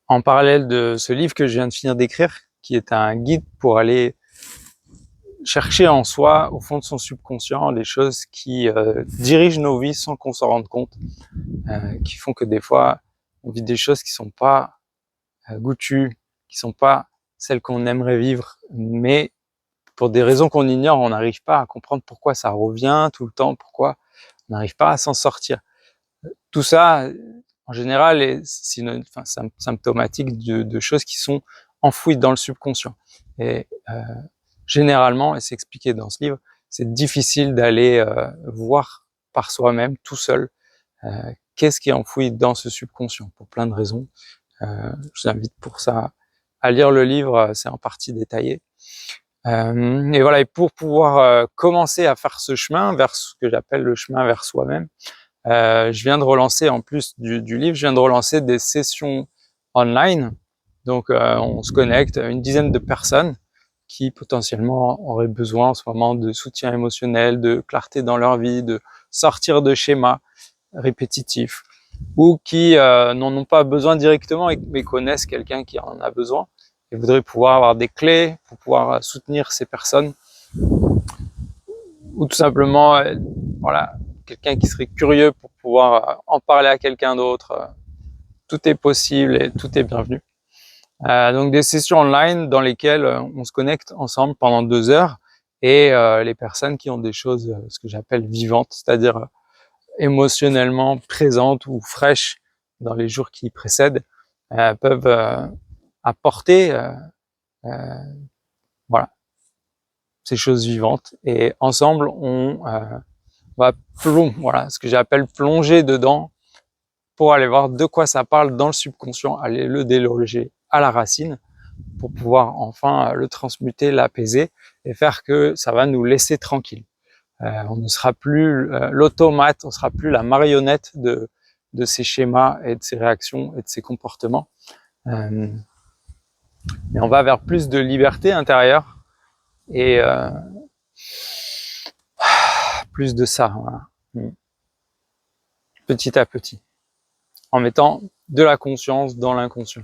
en parallèle de ce livre que je viens de finir d'écrire, qui est un guide pour aller chercher en soi, au fond de son subconscient, les choses qui dirigent nos vies sans qu'on s'en rende compte, qui font que des fois, on vit des choses qui sont pas goûtues, qui sont pas celles qu'on aimerait vivre, mais pour des raisons qu'on ignore, on n'arrive pas à comprendre pourquoi ça revient tout le temps, pourquoi on n'arrive pas à s'en sortir. Tout ça, en général, est symptomatique de choses qui sont enfouies dans le subconscient. Et généralement, et c'est expliqué dans ce livre, c'est difficile d'aller voir par soi-même, tout seul, qu'est-ce qui est enfoui dans ce subconscient, pour plein de raisons. Je vous invite pour ça à lire le livre, c'est en partie détaillé. Et voilà, et pour pouvoir commencer à faire ce chemin vers ce que j'appelle le chemin vers soi-même, je viens de relancer, en plus du livre, je viens de relancer des sessions online. Donc on se connecte, une dizaine de personnes qui potentiellement auraient besoin en ce moment de soutien émotionnel, de clarté dans leur vie, de sortir de schémas répétitifs, ou qui n'en ont pas besoin directement mais connaissent quelqu'un qui en a besoin et voudraient pouvoir avoir des clés pour pouvoir soutenir ces personnes, ou tout simplement voilà, quelqu'un qui serait curieux pour pouvoir en parler à quelqu'un d'autre. Tout est possible et tout est bienvenu. Donc des sessions online dans lesquelles on se connecte ensemble pendant 2 heures, et les personnes qui ont des choses, ce que j'appelle vivantes, c'est-à-dire émotionnellement présentes ou fraîches dans les jours qui précèdent, peuvent apporter voilà, ces choses vivantes, et ensemble on va voilà, ce que j'appelle plonger dedans pour aller voir de quoi ça parle dans le subconscient, aller le déloger à la racine pour pouvoir enfin le transmuter, l'apaiser et faire que ça va nous laisser tranquille. On ne sera plus l'automate, on sera plus la marionnette de ces schémas et de ces réactions et de ces comportements. Mais on va vers plus de liberté intérieure et plus de ça, voilà. Petit à petit, en mettant de la conscience dans l'inconscient.